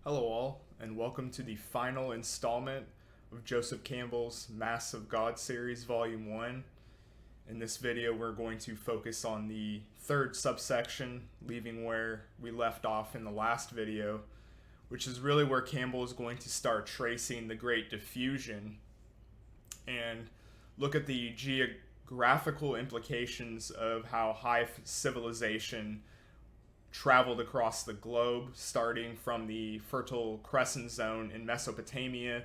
Hello, all, and welcome to the final installment of Joseph Campbell's Mass of God series, Volume 1. In this video, we're going to focus on the third subsection, leaving where we left off in the last video, which is really where Campbell is going to start tracing the Great Diffusion and look at the geographical implications of how high civilization traveled across the globe, starting from the Fertile Crescent Zone in Mesopotamia,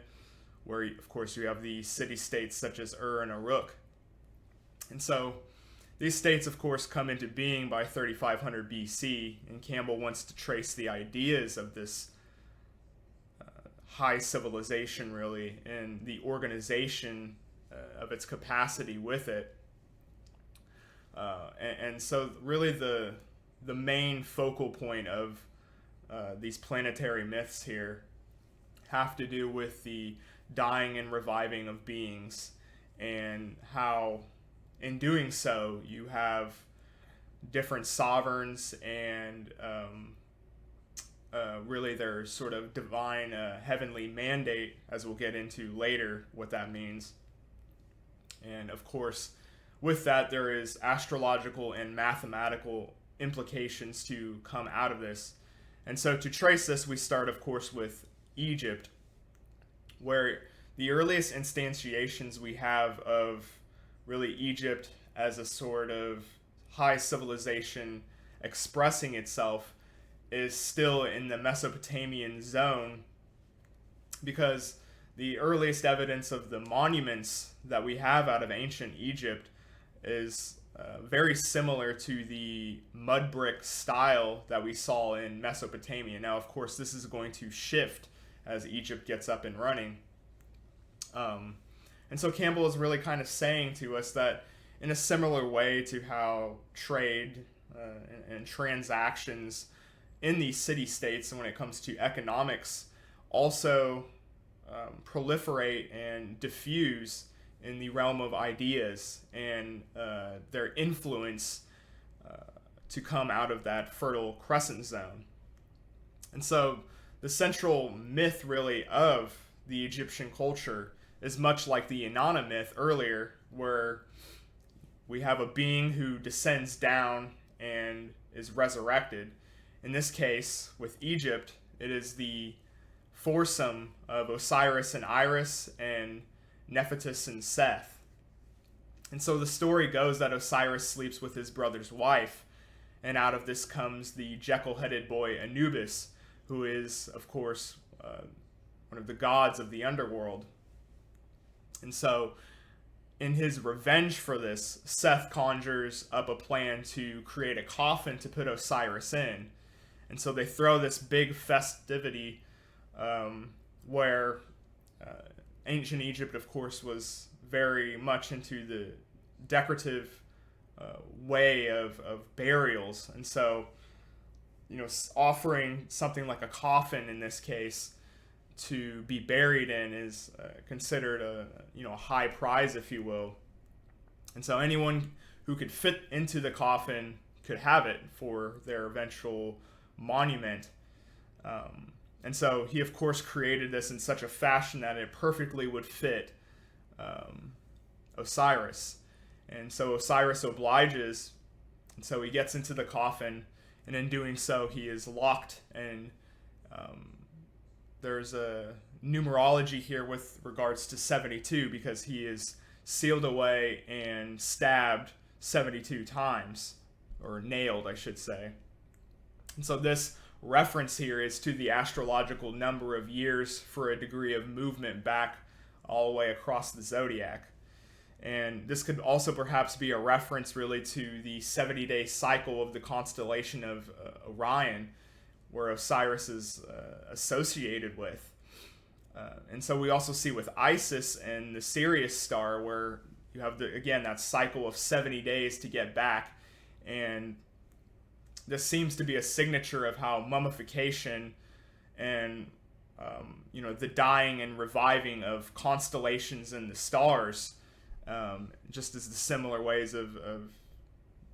where, of course, you have the city-states such as Ur and Uruk. And so these states, of course, come into being by 3500 BC, and Campbell wants to trace the ideas of this high civilization, really, and the organization of its capacity with it. And so really the main focal point of these planetary myths here have to do with the dying and reviving of beings, and how in doing so you have different sovereigns and really their sort of divine heavenly mandate, as we'll get into later what that means. And of course, with that, there is astrological and mathematical implications to come out of this. And so to trace this, we start, of course, with Egypt, where the earliest instantiations we have of really Egypt as a sort of high civilization expressing itself is still in the Mesopotamian zone, because the earliest evidence of the monuments that we have out of ancient Egypt is very similar to the mud brick style that we saw in Mesopotamia. Now, of course, this is going to shift as Egypt gets up and running. And so Campbell is really kind of saying to us that in a similar way to how trade and transactions in these city-states, and when it comes to economics, also proliferate and diffuse in the realm of ideas and their influence to come out of that Fertile Crescent Zone. And so the central myth, really, of the Egyptian culture is much like the Inanna myth earlier, where we have a being who descends down and is resurrected. In this case, with Egypt, it is the foursome of Osiris and Iris and Nephthys and Seth. And so the story goes that Osiris sleeps with his brother's wife, and out of this comes the Jekyll-headed boy Anubis, who is, of course, one of the gods of the underworld. And so, in his revenge for this, Seth conjures up a plan to create a coffin to put Osiris in. And so they throw this big festivity where ancient Egypt, of course, was very much into the decorative way of burials. And so, offering something like a coffin in this case to be buried in is considered a high prize, if you will. And so anyone who could fit into the coffin could have it for their eventual monument. And so he, of course, created this in such a fashion that it perfectly would fit Osiris. And so Osiris obliges, and so he gets into the coffin, and in doing so, he is locked. And there's a numerology here with regards to 72, because he is sealed away and stabbed 72 times, or nailed, I should say. And so this reference here is to the astrological number of years for a degree of movement back all the way across the zodiac. And this could also perhaps be a reference really to the 70-day cycle of the constellation of Orion, where Osiris is associated with. And so we also see with Isis and the Sirius star, where you have, again, that cycle of 70 days to get back. And this seems to be a signature of how mummification and the dying and reviving of constellations and the stars, just as the similar ways of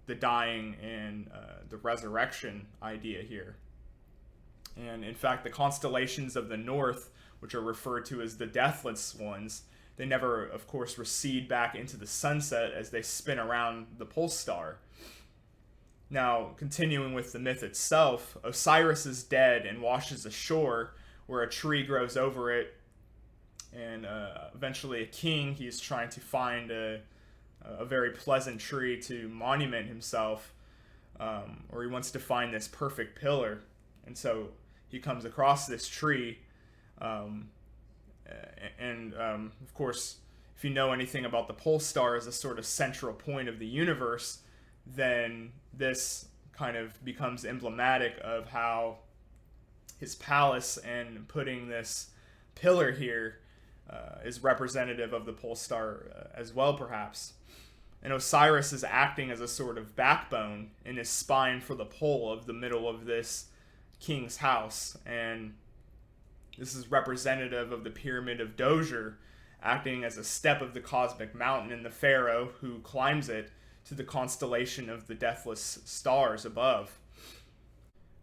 the dying and the resurrection idea here. And in fact, the constellations of the north, which are referred to as the deathless ones, they never, of course, recede back into the sunset as they spin around the pole star. Now, continuing with the myth itself, Osiris is dead and washes ashore where a tree grows over it. And eventually a king, he's trying to find a very pleasant tree to monument himself, or he wants to find this perfect pillar. And so he comes across this tree, of course, if you know anything about the pole star as a sort of central point of the universe, then this kind of becomes emblematic of how his palace and putting this pillar here is representative of the pole star as well, perhaps. And Osiris is acting as a sort of backbone in his spine for the pole of the middle of this king's house. And this is representative of the pyramid of Dozier, acting as a step of the cosmic mountain and the pharaoh who climbs it to the constellation of the deathless stars above.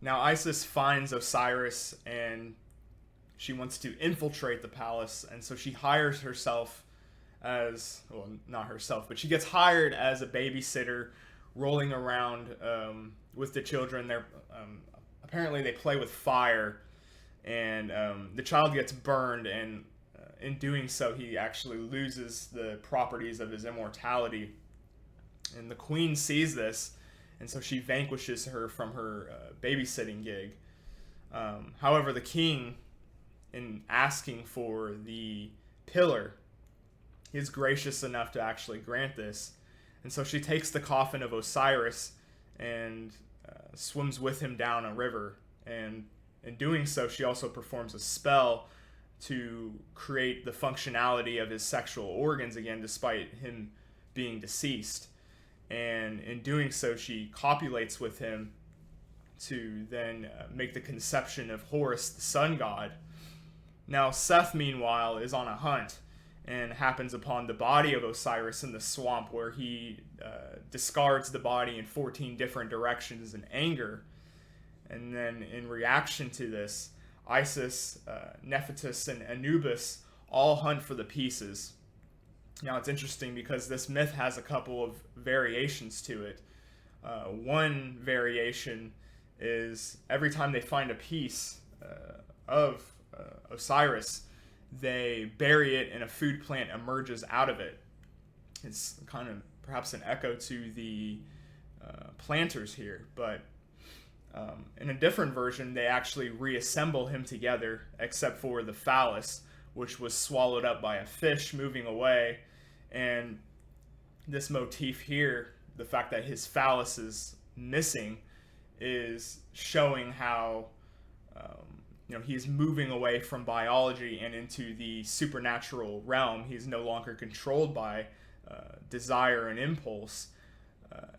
Now Isis finds Osiris and she wants to infiltrate the palace, and so she hires herself as, well, not herself, but she gets hired as a babysitter, rolling around with the children. They're apparently they play with fire, and the child gets burned, and in doing so, he actually loses the properties of his immortality. And the queen sees this, and so she vanquishes her from her babysitting gig. However, the king, in asking for the pillar, he is gracious enough to actually grant this. And so she takes the coffin of Osiris and swims with him down a river. And in doing so, she also performs a spell to create the functionality of his sexual organs again, despite him being deceased. And in doing so, she copulates with him to then make the conception of Horus, the sun god. Now, Seth, meanwhile, is on a hunt and happens upon the body of Osiris in the swamp, where he discards the body in 14 different directions in anger. And then in reaction to this, Isis, Nephthys, and Anubis all hunt for the pieces. Now, it's interesting because this myth has a couple of variations to it. One variation is every time they find a piece of Osiris, they bury it and a food plant emerges out of it. It's kind of perhaps an echo to the planters here, but in a different version, they actually reassemble him together, except for the phallus, which was swallowed up by a fish moving away. And this motif here, the fact that his phallus is missing, is showing how he's moving away from biology and into the supernatural realm. He's no longer controlled by desire and impulse,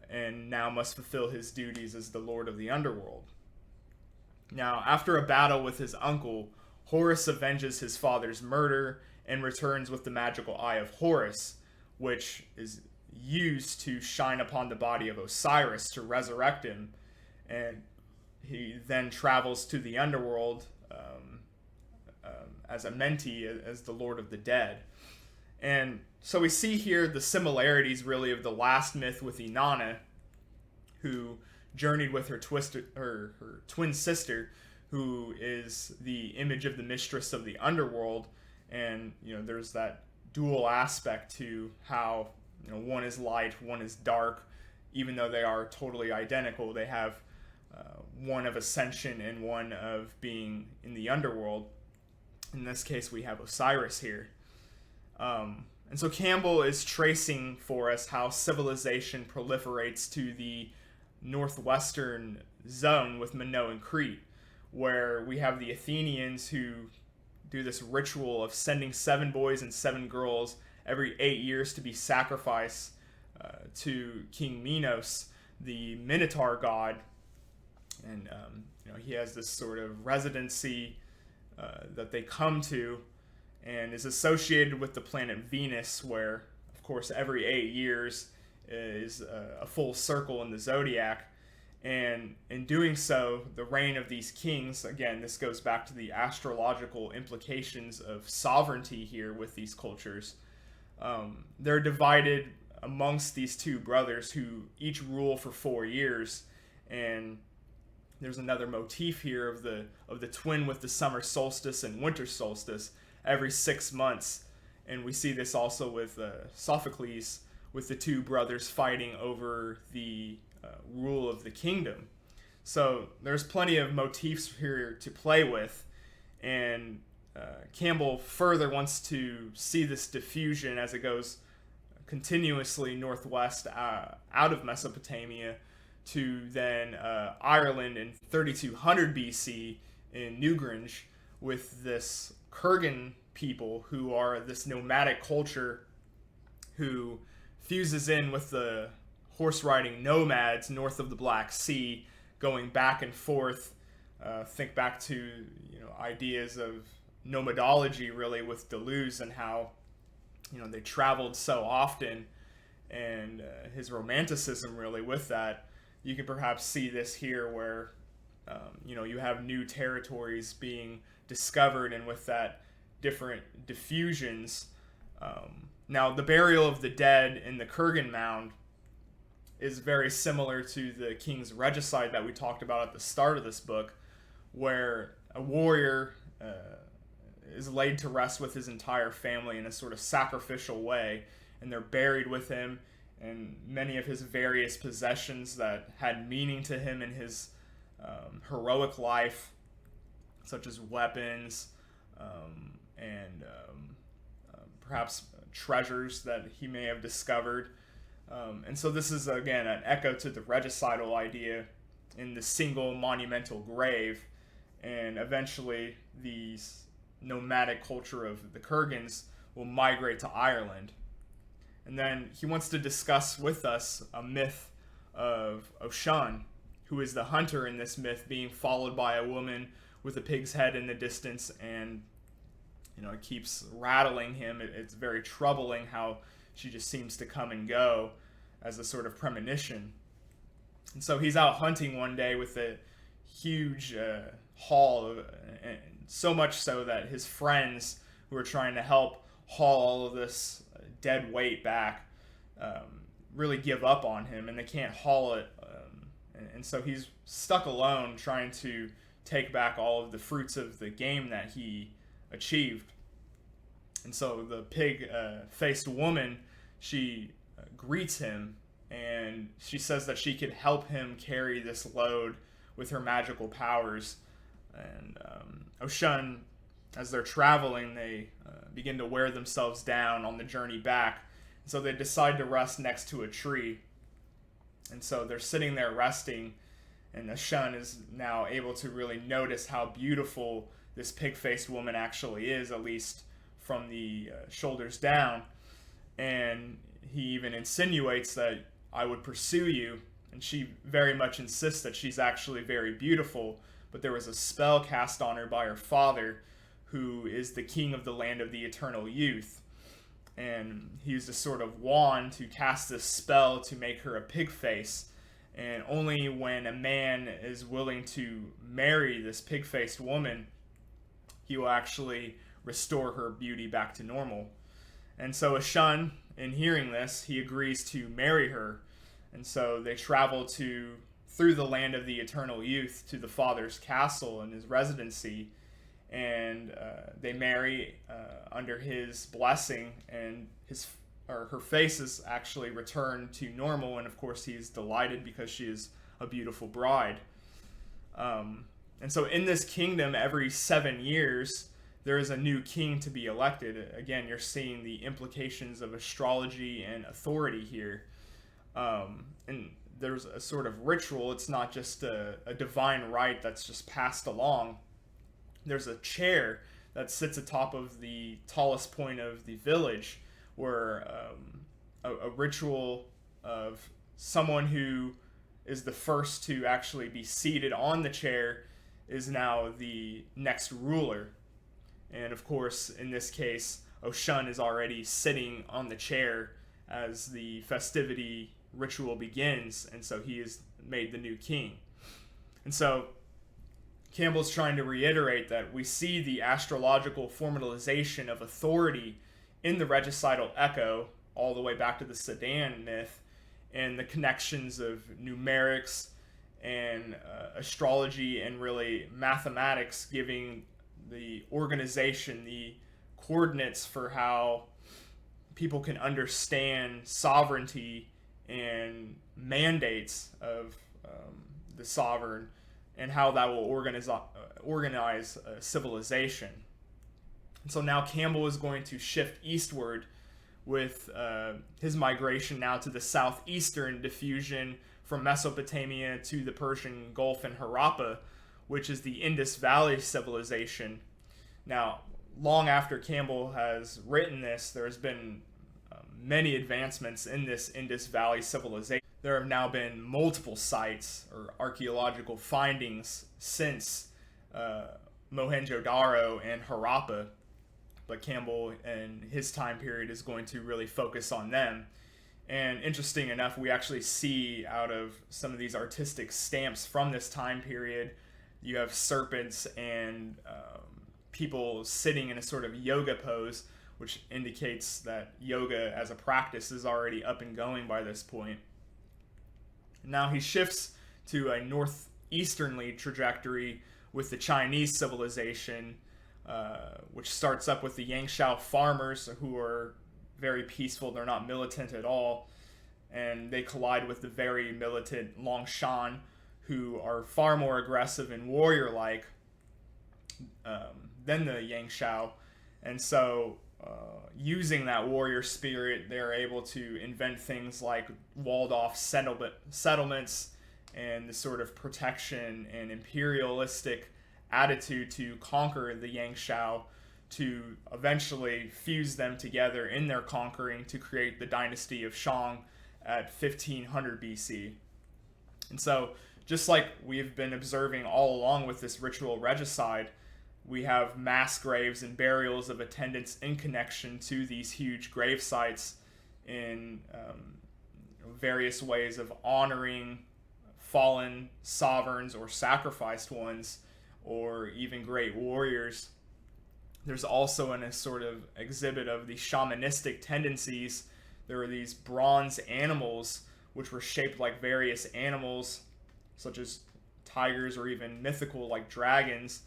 and now must fulfill his duties as the lord of the underworld. Now, after a battle with his uncle, Horus avenges his father's murder and returns with the magical eye of Horus, which is used to shine upon the body of Osiris to resurrect him. And he then travels to the underworld as Amenti, as the Lord of the Dead. And so we see here the similarities, really, of the last myth with Inanna, who journeyed with her twin sister, who is the image of the mistress of the underworld. And there's that dual aspect to how one is light, one is dark. Even though they are totally identical, they have one of ascension and one of being in the underworld. In this case, we have Osiris here. And so Campbell is tracing for us how civilization proliferates to the northwestern zone with Minoan Crete, where we have the Athenians who do this ritual of sending 7 boys and 7 girls every 8 years to be sacrificed to King Minos, the Minotaur god. And he has this sort of residency that they come to, and is associated with the planet Venus, where, of course, every 8 years is a full circle in the zodiac. And in doing so, the reign of these kings, again, this goes back to the astrological implications of sovereignty here with these cultures. They're divided amongst these two brothers who each rule for 4 years. And there's another motif here of the twin with the summer solstice and winter solstice every 6 months. And we see this also with Sophocles, with the two brothers fighting over the rule of the kingdom. So there's plenty of motifs here to play with, and Campbell further wants to see this diffusion as it goes continuously northwest out of Mesopotamia to then Ireland in 3200 BC in Newgrange, with this Kurgan people who are this nomadic culture who fuses in with the horse riding nomads north of the Black Sea, going back and forth. Think back to ideas of nomadology, really, with Deleuze, and how they traveled so often, and his romanticism really with that. You can perhaps see this here where you have new territories being discovered, and with that different diffusions. Now, the burial of the dead in the Kurgan mound is very similar to the king's regicide that we talked about at the start of this book, where a warrior is laid to rest with his entire family in a sort of sacrificial way, and they're buried with him, and many of his various possessions that had meaning to him in his heroic life, such as weapons and perhaps treasures that he may have discovered. And so this is, again, an echo to the regicidal idea in the single monumental grave. And eventually these nomadic culture of the Kurgans will migrate to Ireland. And then he wants to discuss with us a myth of O'Shun, who is the hunter in this myth, being followed by a woman with a pig's head in the distance, and it keeps rattling him. It's very troubling how she just seems to come and go as a sort of premonition. And so he's out hunting one day with a huge haul, and so much so that his friends who are trying to help haul all of this dead weight back really give up on him, and they can't haul it. And so he's stuck alone trying to take back all of the fruits of the game that he achieved. And so the pig-faced woman, she greets him, and she says that she could help him carry this load with her magical powers. And O'Shun, as they're traveling, they begin to wear themselves down on the journey back. And so they decide to rest next to a tree. And so they're sitting there resting, and O'Shun is now able to really notice how beautiful this pig-faced woman actually is, at least from the shoulders down. And he even insinuates that I would pursue you, and she very much insists that she's actually very beautiful, but there was a spell cast on her by her father, who is the king of the land of the eternal youth. And he used a sort of wand to cast this spell to make her a pig face. And only when a man is willing to marry this pig-faced woman, he will actually restore her beauty back to normal. And so O'Shun, in hearing this, he agrees to marry her. And so they travel through the land of the eternal youth to the father's castle and his residency. And they marry under his blessing, and her face is actually returned to normal, and of course he's delighted because she is a beautiful bride. And so in this kingdom, every 7 years, there is a new king to be elected. Again, you're seeing the implications of astrology and authority here. And there's a sort of ritual. It's not just a divine right that's just passed along. There's a chair that sits atop of the tallest point of the village, where a ritual of someone who is the first to actually be seated on the chair is now the next ruler. And of course, in this case, O'Shun is already sitting on the chair as the festivity ritual begins, and so he is made the new king. And so Campbell's trying to reiterate that we see the astrological formalization of authority in the regicidal echo all the way back to the Sedan myth, and the connections of numerics and astrology and really mathematics giving the organization the coordinates for how people can understand sovereignty and mandates of the sovereign, and how that will organize civilization. And so now Campbell is going to shift eastward with his migration now to the southeastern diffusion from Mesopotamia to the Persian Gulf and Harappa, which is the Indus Valley civilization. Now, long after Campbell has written this, there has been many advancements in this Indus Valley civilization. There have now been multiple sites or archaeological findings since Mohenjo-Daro and Harappa, but Campbell and his time period is going to really focus on them. And interesting enough, we actually see out of some of these artistic stamps from this time period, you have serpents and people sitting in a sort of yoga pose, which indicates that yoga as a practice is already up and going by this point. Now he shifts to a northeasternly trajectory with the Chinese civilization, which starts up with the Yangshao farmers, who are very peaceful. They're not militant at all, and they collide with the very militant Longshan, who are far more aggressive and warrior-like than the Yangshao. And so using that warrior spirit, they're able to invent things like walled-off settlements and the sort of protection and imperialistic attitude to conquer the Yangshao, to eventually fuse them together in their conquering to create the dynasty of Shang at 1500 BC. And so, just like we've been observing all along with this ritual regicide, we have mass graves and burials of attendants in connection to these huge grave sites in various ways of honoring fallen sovereigns or sacrificed ones, or even great warriors. There's also in a sort of exhibit of the shamanistic tendencies, there were these bronze animals which were shaped like various animals, such as tigers or even mythical like dragons,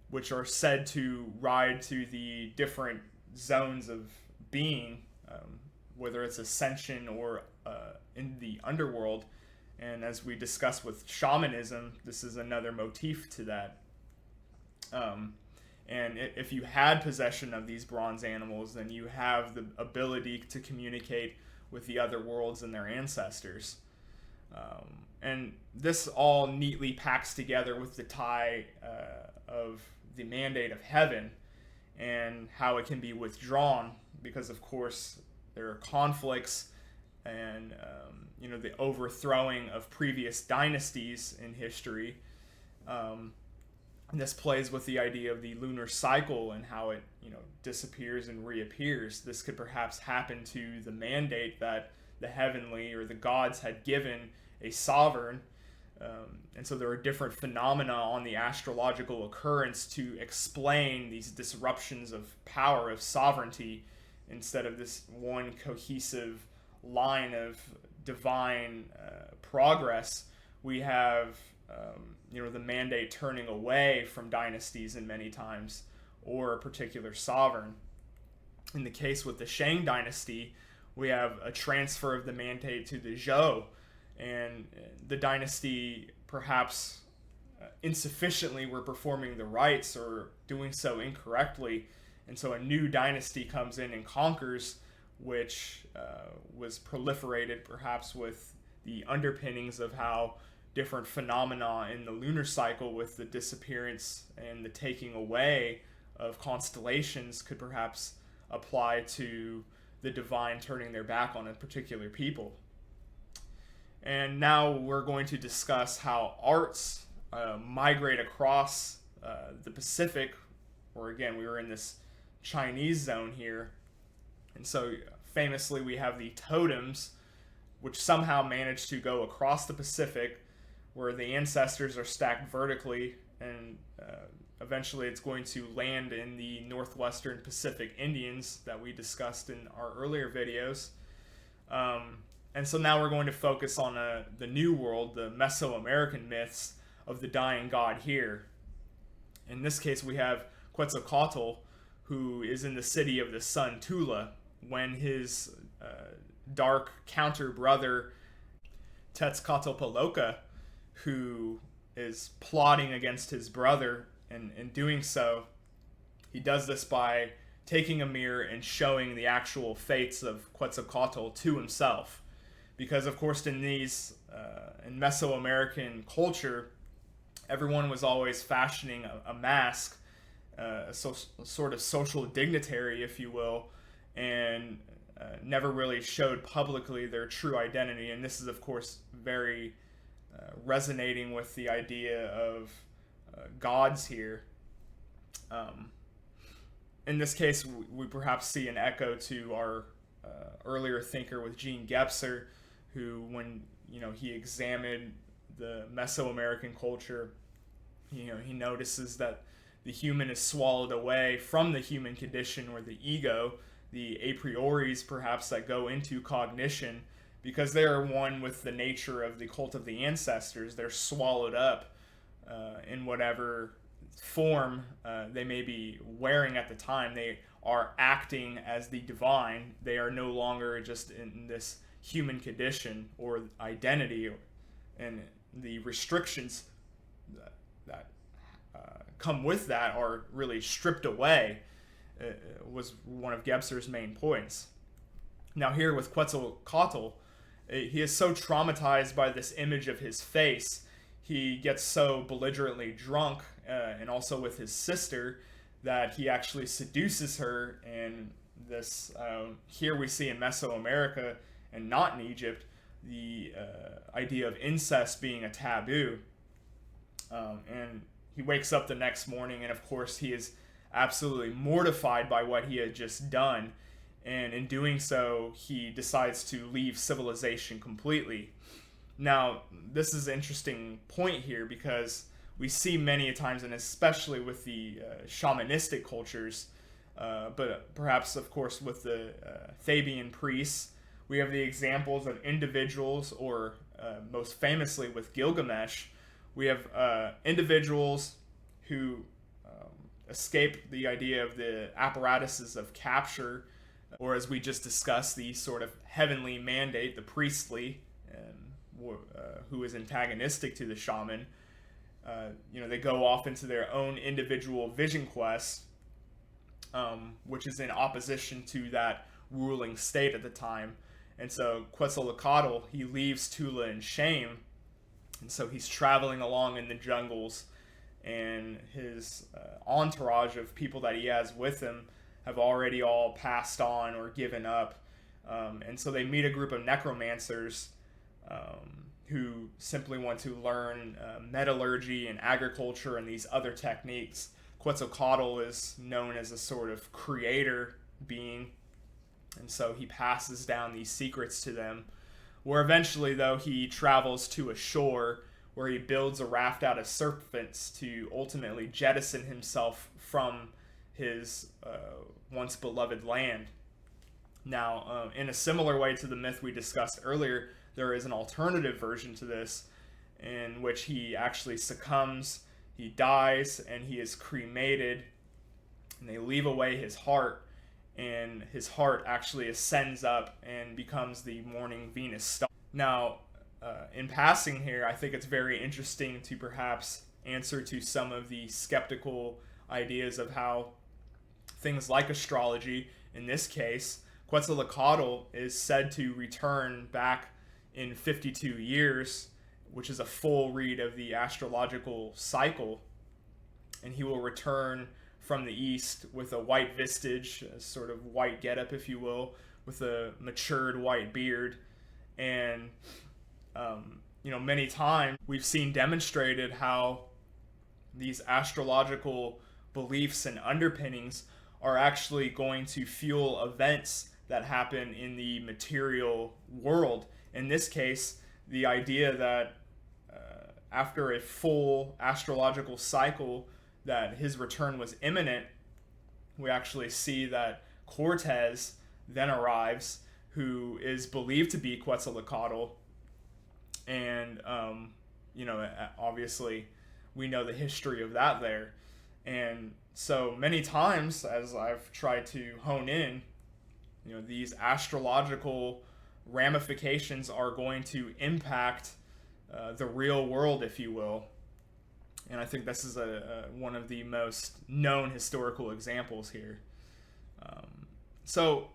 which are said to ride to the different zones of being, whether it's ascension or in the underworld. And as we discussed with shamanism, this is another motif to that. And if you had possession of these bronze animals, then you have the ability to communicate with the other worlds and their ancestors. And this all neatly packs together with the tie of the mandate of heaven and how it can be withdrawn, because of course there are conflicts and the overthrowing of previous dynasties in history. And this plays with the idea of the lunar cycle and how it disappears and reappears. This could perhaps happen to the mandate that the heavenly or the gods had given a sovereign. And so there are different phenomena on the astrological occurrence to explain these disruptions of power, of sovereignty, instead of this one cohesive line of divine progress. We have the mandate turning away from dynasties in many times, or a particular sovereign. In the case with the Shang dynasty, we have a transfer of the mandate to the Zhou, and the dynasty perhaps insufficiently were performing the rites or doing so incorrectly, and so a new dynasty comes in and conquers, which was proliferated perhaps with the underpinnings of how different phenomena in the lunar cycle with the disappearance and the taking away of constellations could perhaps apply to the divine turning their back on a particular people. And now we're going to discuss how arts migrate across the Pacific, or again, we were in this Chinese zone here. And so famously we have the totems, which somehow managed to go across the Pacific where the ancestors are stacked vertically, and eventually it's going to land in the northwestern Pacific Indians that we discussed in our earlier videos. And so now we're going to focus on the New World, the Mesoamerican myths of the dying god here. In this case, we have Quetzalcoatl, who is in the city of the sun Tula, when his dark counter brother Tezcatlipoca, who is plotting against his brother, and in doing so, he does this by taking a mirror and showing the actual fates of Quetzalcoatl to himself. Because, of course, in Mesoamerican culture, everyone was always fashioning a mask, a sort of social dignitary, if you will, and never really showed publicly their true identity. And this is, of course, very resonating with the idea of gods here. In this case, we perhaps see an echo to our earlier thinker with Jean Gebser, who, when he examined the Mesoamerican culture, he notices that the human is swallowed away from the human condition, or the ego, the a prioris perhaps that go into cognition, because they are one with the nature of the cult of the ancestors. They're swallowed up in whatever form they may be wearing at the time. They are acting as the divine. They are no longer just in this human condition or identity, and the restrictions that come with that are really stripped away. Was one of Gebser's main points. Now here with Quetzalcoatl, he is so traumatized by this image of his face, he gets so belligerently drunk, and also with his sister, that he actually seduces her. And this here we see in Mesoamerica, and not in Egypt, the idea of incest being a taboo. And he wakes up the next morning, and of course he is absolutely mortified by what he had just done. And in doing so, he decides to leave civilization completely. Now, this is an interesting point here, because we see many times, and especially with the shamanistic cultures, but perhaps, of course, with the Thabian priests, we have the examples of individuals, or most famously with Gilgamesh, we have individuals who escape the idea of the apparatuses of capture, or as we just discussed, the sort of heavenly mandate, the priestly, who is antagonistic to the shaman. They go off into their own individual vision quest, which is in opposition to that ruling state at the time. And so Quetzalcoatl, he leaves Tula in shame, and so he's traveling along in the jungles, and his entourage of people that he has with him have already all passed on or given up. And so they meet a group of necromancers who simply want to learn metallurgy and agriculture and these other techniques. Quetzalcoatl is known as a sort of creator being, and so he passes down these secrets to them, where eventually, though, he travels to a shore where he builds a raft out of serpents to ultimately jettison himself from his once beloved land. Now, in a similar way to the myth we discussed earlier, there is an alternative version to this, in which he actually succumbs, he dies, and he is cremated, and they leave away his heart, and his heart actually ascends up and becomes the morning Venus star. Now, in passing here, I think it's very interesting to perhaps answer to some of the skeptical ideas of how things like astrology, in this case, Quetzalcoatl is said to return back in 52 years, which is a full read of the astrological cycle, and he will return from the east with a white visage, a sort of white getup, if you will, with a matured white beard. And many times we've seen demonstrated how these astrological beliefs and underpinnings are actually going to fuel events that happen in the material world. In this case, the idea that after a full astrological cycle that his return was imminent, we actually see that Cortez then arrives, who is believed to be Quetzalcoatl. And, obviously, we know the history of that there. And so many times, as I've tried to hone in, these astrological ramifications are going to impact the real world, if you will. And I think this is one of the most known historical examples here. So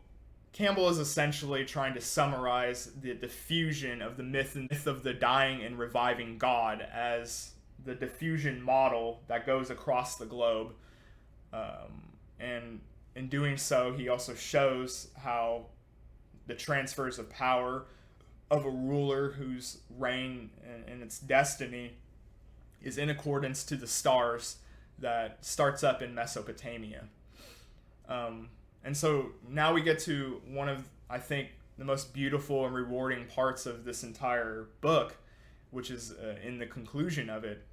Campbell is essentially trying to summarize the diffusion of the myth of the dying and reviving God as the diffusion model that goes across the globe. And in doing so, he also shows how the transfers of power of a ruler whose reign and its destiny is in accordance to the stars that starts up in Mesopotamia. And so now we get to one of, I think, the most beautiful and rewarding parts of this entire book, which is in the conclusion of it.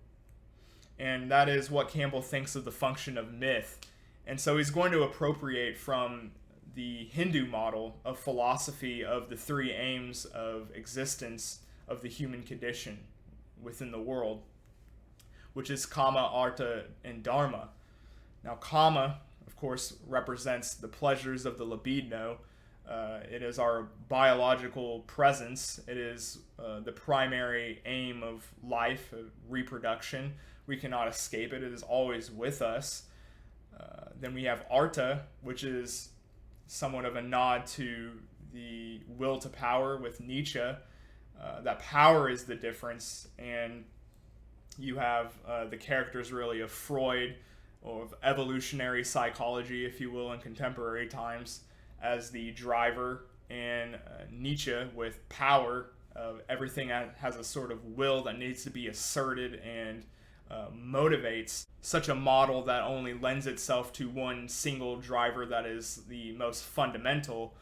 And that is what Campbell thinks of the function of myth. And so he's going to appropriate from the Hindu model of philosophy of the three aims of existence of the human condition within the world, which is Kama, Artha, and Dharma. Now, Kama, of course, represents the pleasures of the libido. It is our biological presence. It is the primary aim of life, reproduction. We cannot escape it. It is always with us. Then we have Artha, which is somewhat of a nod to the will to power with Nietzsche. That power is the difference, and you have the characters really of Freud, or of evolutionary psychology, if you will, in contemporary times, as the driver, and Nietzsche with power of everything that has a sort of will that needs to be asserted and motivates. Such a model that only lends itself to one single driver that is the most fundamental.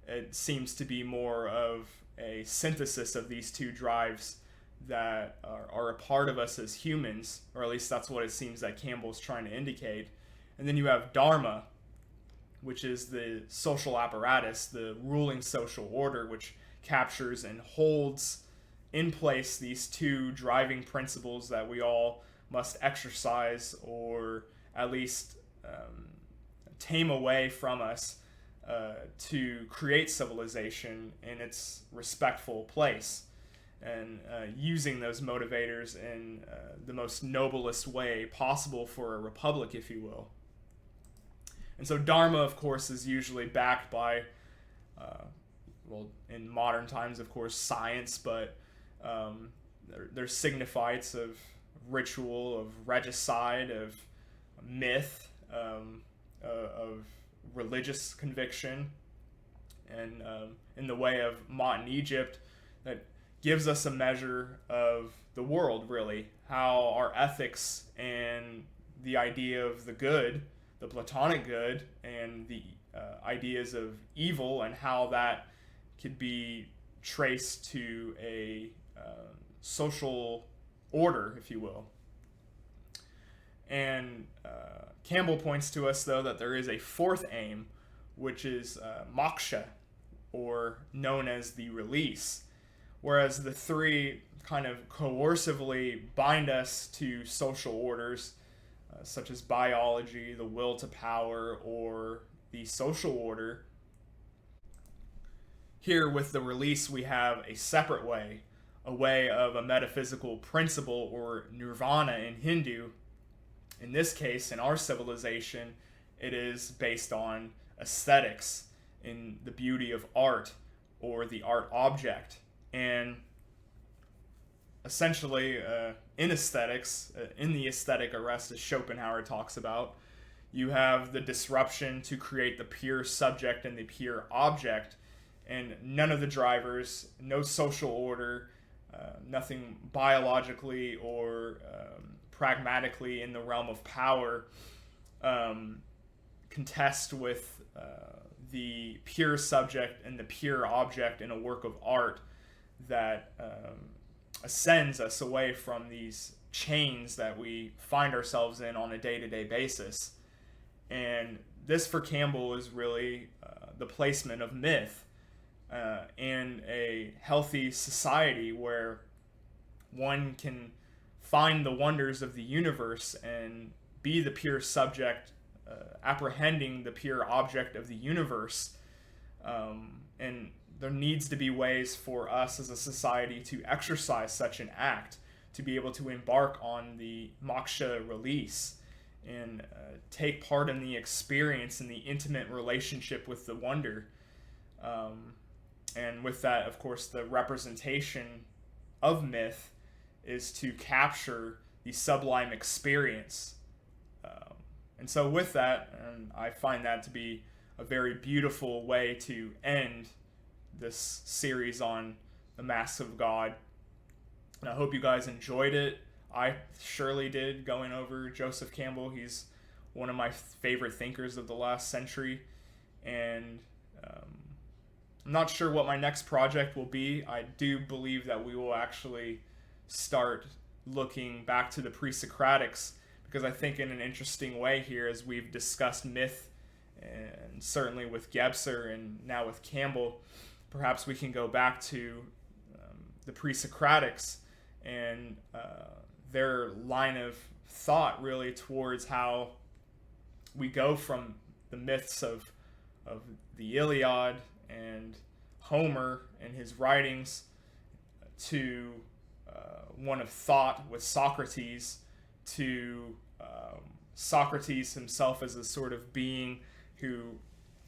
It seems to be more of a synthesis of these two drives that are a part of us as humans, or at least that's what it seems that Campbell's trying to indicate. And then you have Dharma, which is the social apparatus, the ruling social order, which captures and holds in place these two driving principles that we all must exercise, or at least tame away from us to create civilization in its respectful place, and using those motivators in the most noblest way possible for a republic, if you will. And so Dharma, of course, is usually backed by, in modern times, of course, science, but there's signifieds of ritual, of regicide, of myth, of religious conviction, and in the way of Mott in Egypt, that gives us a measure of the world, really, how our ethics and the idea of the good, the Platonic good, and the ideas of evil, and how that could be traced to a social order, if you will. And Campbell points to us, though, that there is a fourth aim, which is moksha, or known as the release. Whereas the three kind of coercively bind us to social orders, such as biology, the will to power, or the social order. Here with the release, we have a separate way, a way of a metaphysical principle, or nirvana in Hindu. In this case, in our civilization, it is based on aesthetics, in the beauty of art, or the art object. And essentially, in aesthetics, in the aesthetic arrest, as Schopenhauer talks about, you have the disruption to create the pure subject and the pure object, and none of the drivers, no social order, nothing biologically or pragmatically in the realm of power contest with the pure subject and the pure object in a work of art that ascends us away from these chains that we find ourselves in on a day-to-day basis. And this for Campbell is really the placement of myth in a healthy society where one can find the wonders of the universe and be the pure subject, apprehending the pure object of the universe. And there needs to be ways for us as a society to exercise such an act, to be able to embark on the moksha release and take part in the experience and the intimate relationship with the wonder. And with that, of course, the representation of myth is to capture the sublime experience. And so with that, and I find that to be a very beautiful way to end this series on the Masks of God. And I hope you guys enjoyed it. I surely did, going over Joseph Campbell. He's one of my favorite thinkers of the last century. And I'm not sure what my next project will be. I do believe that we will actually start looking back to the pre-Socratics, because I think in an interesting way here, as we've discussed myth, and certainly with Gebser and now with Campbell, perhaps we can go back to the pre-Socratics and their line of thought really towards how we go from the myths of the Iliad and Homer and his writings to one of thought with Socrates, to Socrates himself as a sort of being who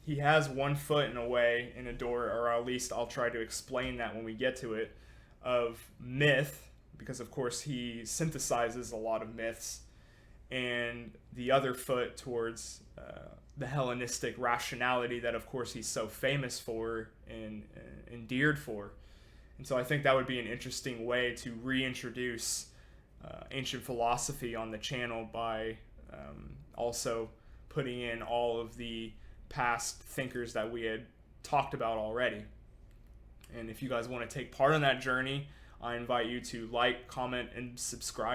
he has one foot in a way in a door, or at least I'll try to explain that when we get to it, of myth, because of course he synthesizes a lot of myths, and the other foot towards the Hellenistic rationality that of course he's so famous for and endeared for. And so I think that would be an interesting way to reintroduce ancient philosophy on the channel by also putting in all of the past thinkers that we had talked about already. And if you guys want to take part in that journey, I invite you to like, comment, and subscribe.